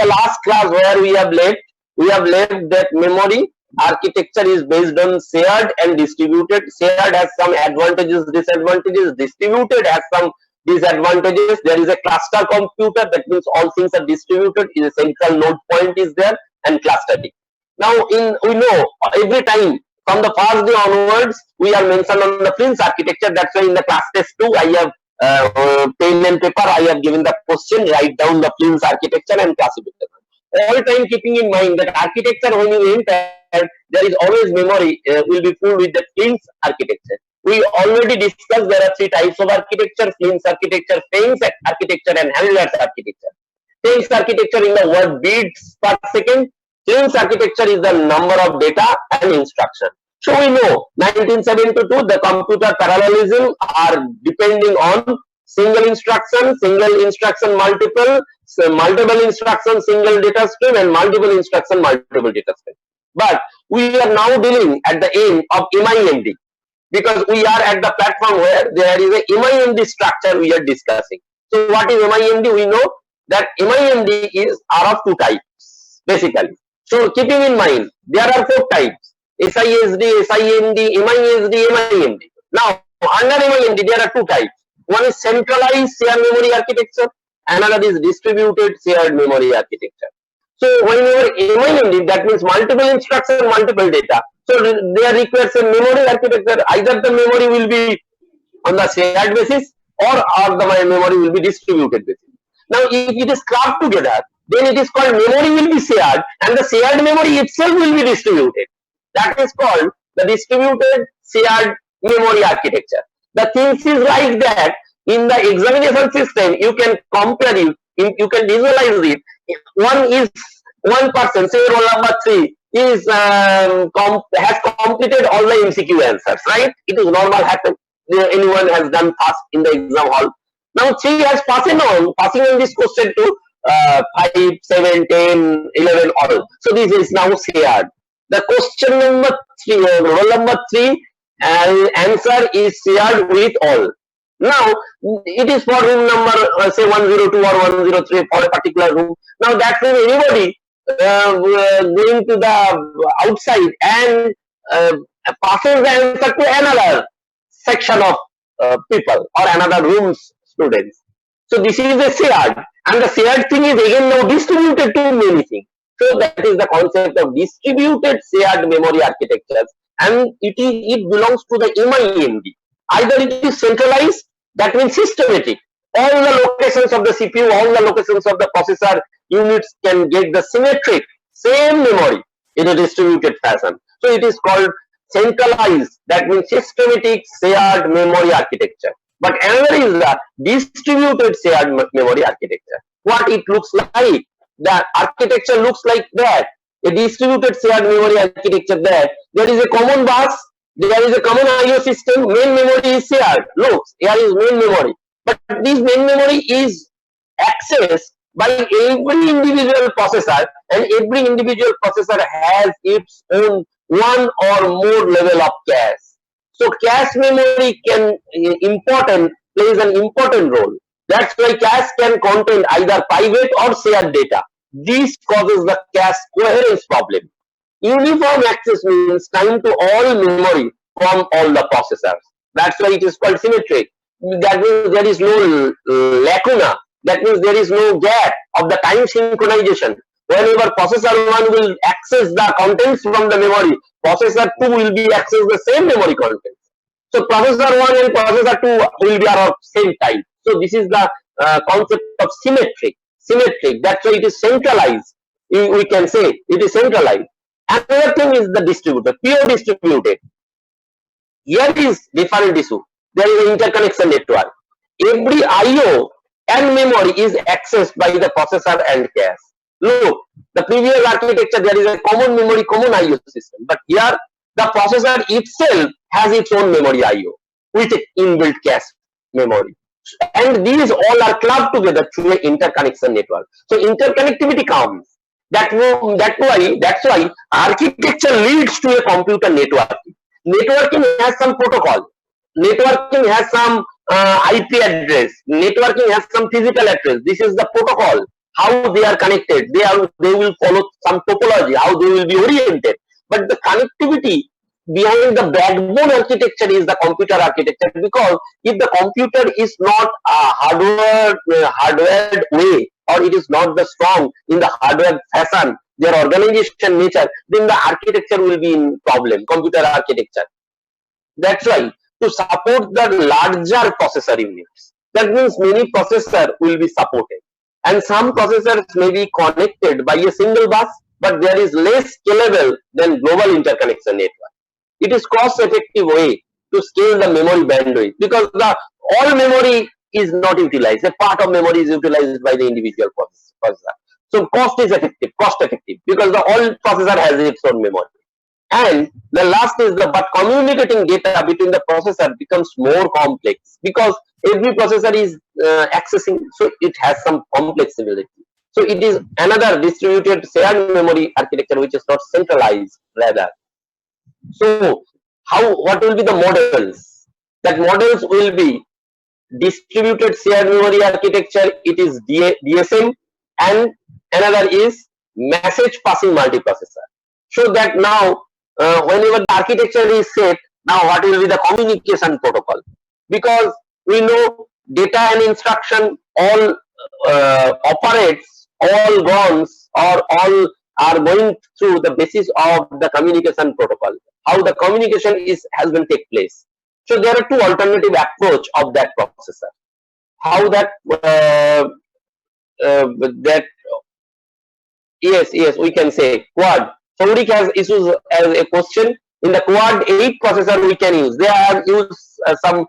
the last class where we have left that memory architecture is based on shared and distributed. Shared has some advantages, disadvantages. Distributed has some disadvantages. There is a cluster computer, that means all things are distributed. A central node point is there, and clustering. Now, we know every time from the first day onwards, we are mentioned on the Prince architecture. That's why in the class test 2, I have pen and paper. I have given the question. Write down the Prince architecture and classification. All time keeping in mind that architecture, when you enter, there is always memory will be full with the Prince architecture. We already discussed there are 3 types of architecture: Prince architecture, Prince architecture, and Handler's architecture. Prince architecture in the word bits per second. Prince architecture is the number of data and instruction. So we know 1972 the computer parallelism are depending on single instruction, multiple, so multiple instruction, single data stream, and multiple instruction, multiple data stream. But we are now dealing at the end of MIMD, because we are at the platform where there is a MIMD structure we are discussing. So what is MIMD? We know that MIMD are of 2 types basically. So keeping in mind there are 4 types: SISD, SIMD, MISD, MIMD. Now under MIMD there are 2 types. One is centralized shared memory architecture, another is distributed shared memory architecture. So whenever MIMD, that means multiple instruction, multiple data. So there requires a memory architecture. Either the memory will be on the shared basis, or the memory will be distributed basis. Now if it is clubbed together, then it is called memory will be shared, and the shared memory itself will be distributed. That is called the distributed shared memory architecture. The things is like that. In the examination system, you can compare it, you can visualize it. One person, say roll number 3, is has completed all the MCQ answers, right? It is normal happen. Anyone has done fast in the exam hall. Now 3 has passing on this question to 5, 7, 10, 11 all. So this is now shared. The question number 3, roll number 3, answer is shared with all. Now it is for room number say 102 or 103 for a particular room. Now that means anybody going to the outside and passes the answer to another section of people or another room's students. So this is a shared, and the shared thing is again now distributed to many things. So that is the concept of distributed shared memory architectures, and it belongs to the MIMD. Either it is centralized, that means systematic. All the locations of the CPU, all the locations of the processor units can get the symmetric same memory in a distributed fashion. So it is called centralized, that means systematic shared memory architecture. But another is the distributed shared memory architecture. What it looks like, the architecture looks like that. A distributed shared memory architecture, there is a common bus, there is a common IO system, main memory is shared. Look, here is main memory. But this main memory is accessed by every individual processor, and every individual processor has its own one or more level of cache. So cache memory plays an important role. That's why cache can contain either private or shared data. This causes the cache coherence problem. Uniform access means time to all memory from all the processors. That's why it is called symmetric. That means there is no lacuna. That means there is no gap of the time synchronization. Whenever processor 1 will access the contents from the memory, processor 2 will be access the same memory contents. So processor 1 and processor 2 will be around same time. So this is the concept of symmetric. That's why it is centralized. We can say it is centralized. Another thing is the distributed, pure distributed. Here is different issue. There is an interconnection network. Every IO and memory is accessed by the processor and cache. Look, the previous architecture, there is a common memory, common IO system. But here, the processor itself has its own memory IO with inbuilt cache memory. And these all are clubbed together through an interconnection network. So interconnectivity comes. That's why architecture leads to a computer networking. Networking has some protocol. Networking has some IP address. Networking has some physical address. This is the protocol. how they are connected. They will follow some topology, how they will be oriented. But the connectivity behind the backbone architecture is the computer architecture, because if the computer is not a hardware way, or it is not the strong in the hardware fashion, their organization nature, then the architecture will be in problem, computer architecture. That's why to support the larger processor units, that means many processor will be supported, and some processors may be connected by a single bus, but there is less scalable than global interconnection network. It is cost-effective way to scale the memory bandwidth, because the all memory is not utilized. A part of memory is utilized by the individual processor. So cost effective, because the all processor has its own memory. And the last is the but communicating data between the processor becomes more complex, because every processor is accessing, so it has some complexity. So it is another distributed shared memory architecture which is not centralized rather. So what will be the models? That models will be distributed shared memory architecture, it is DSM, and another is message passing multiprocessor. So that now whenever the architecture is set, now what will be the communication protocol? Because we know data and instruction all operates, all runs, or all are going through the basis of the communication protocol, how the communication has been take place. So there are two alternative approach of that processor. How that yes, we can say quad. Saurik has issues as a question. In the quad 8 processor we can use. They have used some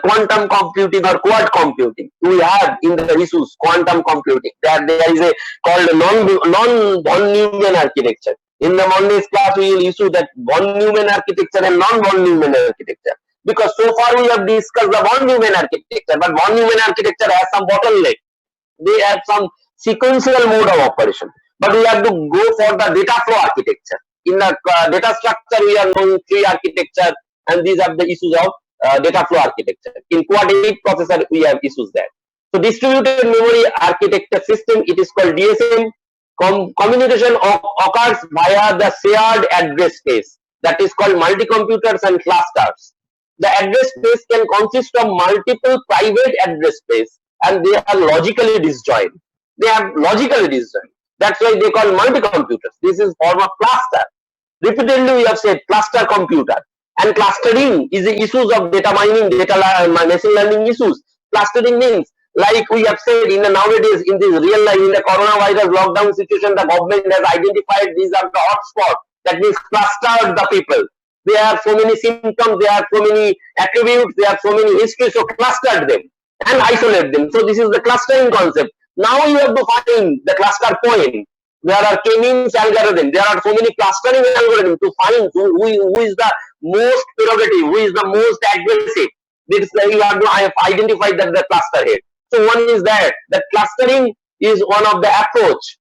quantum computing or quad computing. We have in the issues quantum computing. There is a called non-von Neumann architecture. In the Monday's class we will issue that von Neumann architecture and non-von Neumann architecture. Because so far we have discussed the von Neumann architecture, but von Neumann architecture has some bottleneck. They have some sequential mode of operation. But we have to go for the data flow architecture. In the data structure, we are knowing tree architecture, and these are the issues of data flow architecture. In quad 8 processor, we have issues there. So distributed memory architecture system, it is called DSM. Communication occurs via the shared address space, that is called multi-computers and clusters. The address space can consist of multiple private address space, and they are logically disjoint. They are logically disjoint. That's why they call multi-computers. This is form of cluster. Repeatedly we have said cluster computer. And clustering is the issues of data mining, machine learning issues. Clustering means, like we have said in the nowadays, in this real life, in the coronavirus lockdown situation, the government has identified these are the hotspots. That means clustered the people. They have so many symptoms, they have so many attributes, they have so many histories, so clustered them and isolate them. So this is the clustering concept. Now you have to find the cluster point. There are k-means algorithm. There are so many clustering algorithms to find who is the most prerogative, who is the most aggressive. You have to identify that the cluster head. So one is that clustering is one of the approach.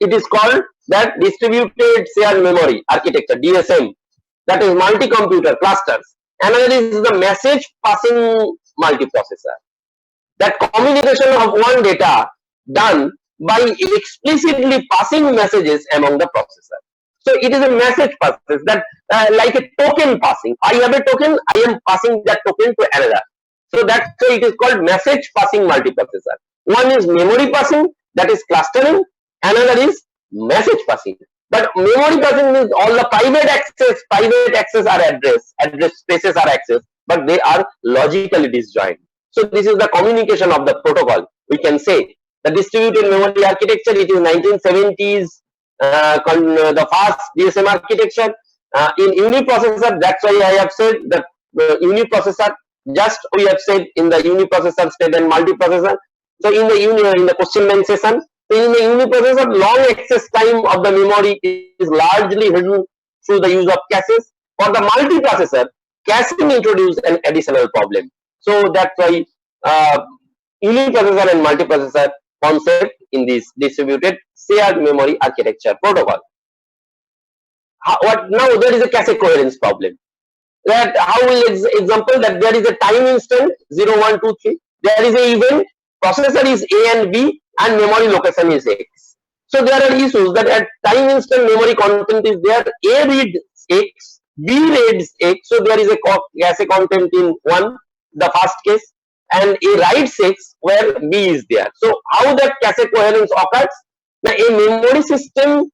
It is called that distributed shared memory architecture, DSM. That is multi-computer clusters. Another is the message passing multiprocessor. That communication of one data done by explicitly passing messages among the processor. So it is a message process, that like a token passing. I have a token, I am passing that token to another. So that's why it is called message passing multiprocessor. One is memory passing, that is clustering. Another is message passing. But memory passing means all the private access are address spaces are accessed, but they are logically disjoint. So this is the communication of the protocol. We can say the distributed memory architecture, it is 1970s, the fast DSM architecture. In uniprocessor, that's why I have said that uniprocessor, just we have said in the uniprocessor state and multiprocessor. So in the question bank session, so in the uniprocessor, long access time of the memory is largely hidden through the use of caches. For the multiprocessor, caching introduced an additional problem. So that's why uniprocessor and multiprocessor concept in this distributed shared memory architecture protocol. Now there is a cache coherence problem. That how will example that there is a time instant 0, 1, 2, 3. There is an event. Processor is A and B. and memory location is X. So there are issues that at time instant memory content is there, A reads X, B reads X, so there is a cache content in one, the first case, and A writes X where B is there. So how that cache coherence occurs? Now a memory system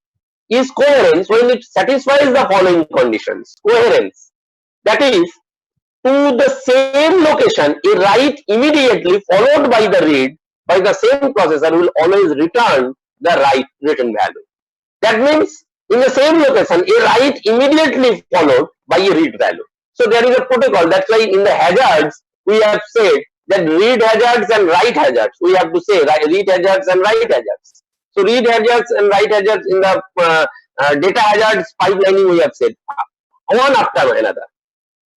is coherence when it satisfies the following conditions. Coherence, that is, to the same location, a write immediately followed by the read by the same processor will always return the written value. That means in the same location, a write immediately followed by a read value. So there is a protocol. That's why in the hazards we have said that read hazards and write hazards. We have to say read hazards and write hazards. So read hazards and write hazards in the data hazards pipelining we have said one after another.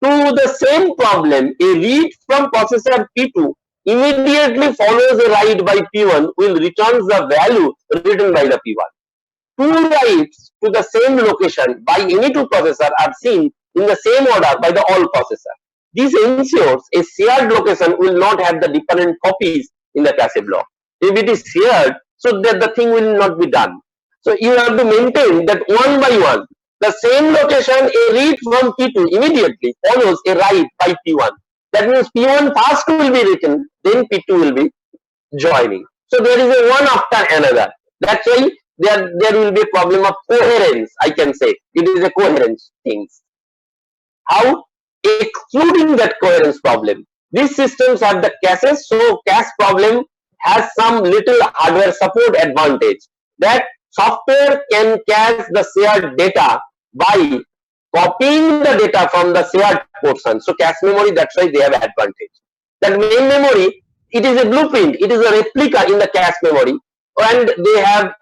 To the same problem, a read from processor P2 immediately follows a write by P1 will returns the value written by the P1. Two writes to the same location by any two processor are seen in the same order by the all processor. This ensures a shared location will not have the dependent copies in the cache block. If it is shared, so that the thing will not be done. So you have to maintain that one by one. The same location, a read from P2 immediately follows a write by P1. That means P1 first will be written, then P2 will be joining. So there is a one after another. That's why there will be a problem of coherence, I can say. It is a coherence thing. How? Excluding that coherence problem. These systems have the caches, so cache problem has some little hardware support advantage. That software can cache the shared data by copying the data from the shared portion. So cache memory, that's why they have advantage. That main memory, it is a blueprint, it is a replica in the cache memory, and they have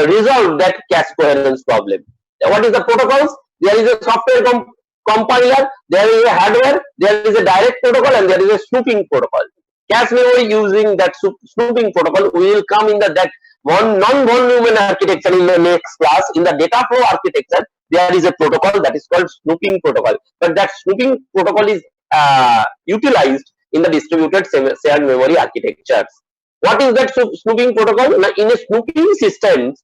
resolved that cache coherence problem. What is the protocols? There is a software compiler, there is a hardware, there is a direct protocol, and there is a snooping protocol. Cache memory using that snooping protocol, we will come in that one non-von Neumann architecture in the next class. In the data flow architecture, there is a protocol that is called snooping protocol, but that snooping protocol is utilized in the distributed shared memory architectures. What is that snooping protocol? Now, in a snooping system,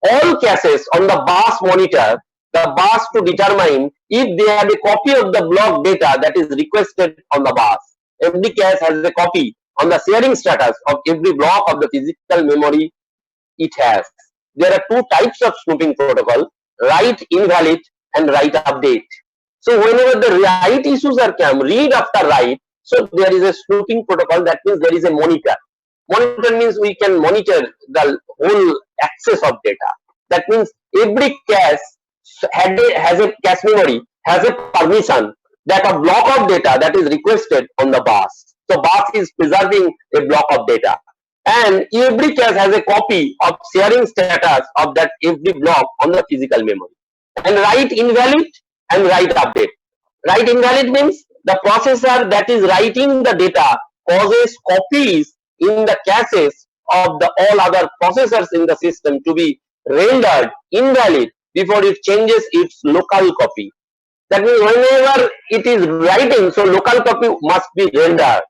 all caches on the bus monitor the bus to determine if they have a copy of the block data that is requested on the bus. Every cache has a copy on the sharing status of every block of the physical memory it has. There are two types of snooping protocol, write invalid and write update. So whenever the write issues are come, read after write, so there is a snooping protocol, that means there is a monitor. Monitor means we can monitor the whole access of data. That means every cache has a cache memory, has a permission that a block of data that is requested on the bus. So bus is preserving a block of data. And every cache has a copy of sharing status of that every block on the physical memory. And write invalid and write update. Write invalid means the processor that is writing the data causes copies in the caches of the all other processors in the system to be rendered invalid before it changes its local copy. That means whenever it is writing, so local copy must be rendered.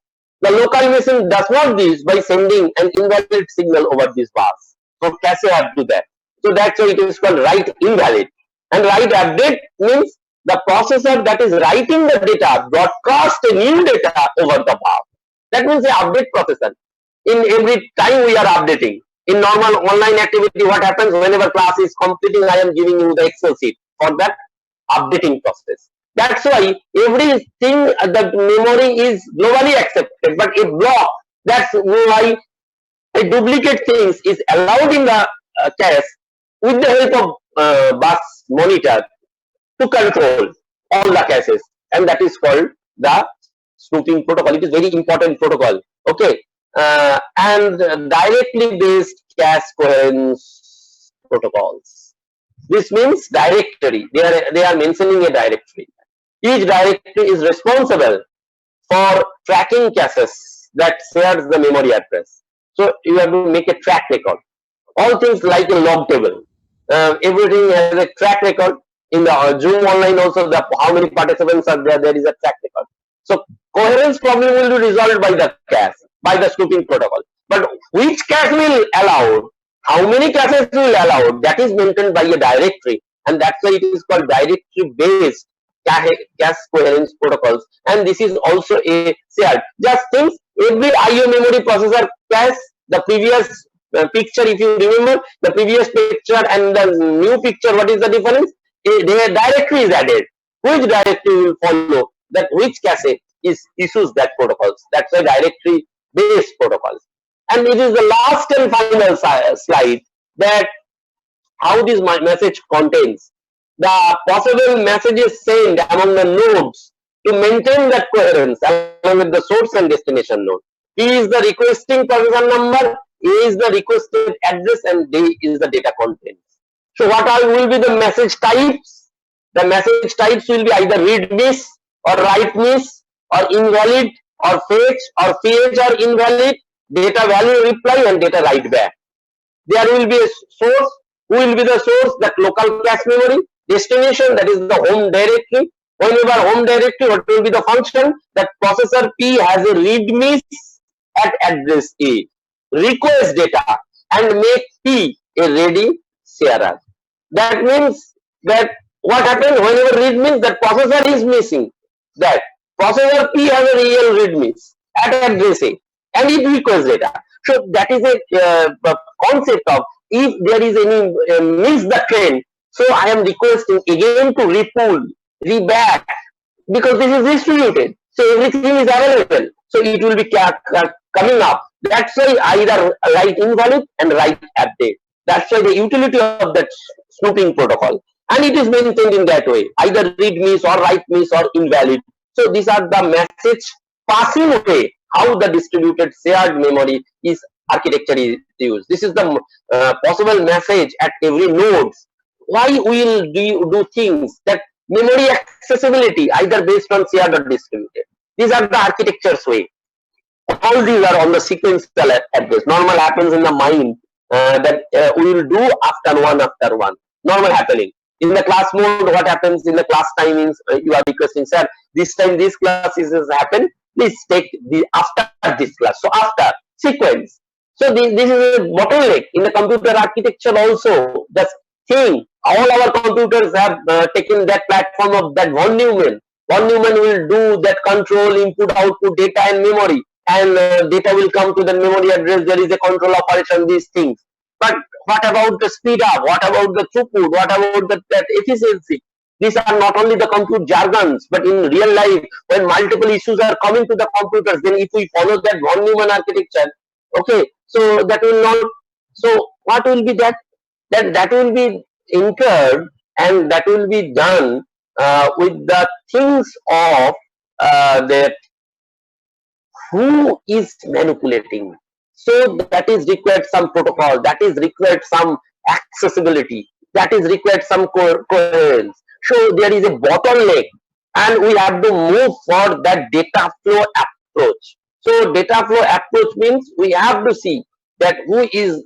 The local machine does not this by sending an invalid signal over this bus. So cache have to that. So that's why it is called write invalid. And write update means the processor that is writing the data broadcast a new data over the bus. That means the update processor. In every time we are updating. In normal online activity, what happens whenever class is completing, I am giving you the Excel sheet for that updating process. That's why everything that memory is globally accepted, but a block, that's why a duplicate things is allowed in the cache with the help of bus monitor to control all the caches, and that is called the snooping protocol. It is very important protocol. Okay. And directly based cache coherence protocols. This means directory. They are mentioning a directory. Each directory is responsible for tracking caches that shares the memory address. So you have to make a track record. All things like a log table. Everything has a track record. In the Zoom online also, how many participants are there, there is a track record. So coherence problem will be resolved by the cache, by the snooping protocol. But which cache will allow, how many caches will allow, that is maintained by a directory, and that's why it is called directory based cache coherence protocols. And this is also a shared. Just think, every IO memory processor cache, the previous picture, if you remember the previous picture and the new picture, what is the difference? Their directory is added. Which directory will follow that, which cache is issues that protocols. That's why directory based protocols. And it is the last and final slide, that how this message contains the possible messages sent among the nodes to maintain that coherence along with the source and destination node. P is the requesting processor number, A is the requested address, and D is the data contents. So what are will be the message types? The message types will be either read miss or write miss or invalid or fetch or invalid, data value reply, and data write back. There will be a source. Who will be the source? That local cache memory. Destination, that is the home directory. Whenever home directory, what will be the function? That processor P has a read miss at address A. Request data and make P a ready sharer. That means that what happened whenever read miss, that processor is missing. That processor P has a real read miss at address A, and it requires data. So that is a concept of, if there is any miss the train, so I am requesting again to repull, reback, because this is distributed. So everything is available. So it will be coming up. That's why either write invalid and write update. That's why the utility of that snooping protocol. And it is maintained in that way. Either read miss or write miss or invalid. So these are the message passing way, how the distributed shared memory is architecture is used. This is the possible message at every node. Why we will do things that memory accessibility either based on shared or distributed. These are the architecture's way. All these are on the sequential address. Normal happens in the mind, that we will do after one. Normal happening. In the class mode, what happens in the class timings? You are requesting, sir, this time this class is happen. Please take the after this class. So after sequence. So this is a bottleneck in the computer architecture also. The thing, all our computers have taken that platform of that von Neumann. Von Neumann will do that control input, output, data, and memory. And data will come to the memory address. There is a control operation, these things. But what about the speed up? What about the throughput? What about that efficiency? These are not only the compute jargons, but in real life, when multiple issues are coming to the computers, then if we follow that von Neumann architecture, okay, so that will not. So what will be that? That will be incurred, and that will be done with the things of that who is manipulating. So that is required some protocol, that is required some accessibility, that is required some coherence. So there is a bottleneck, and we have to move for that data flow approach. So data flow approach means we have to see that who is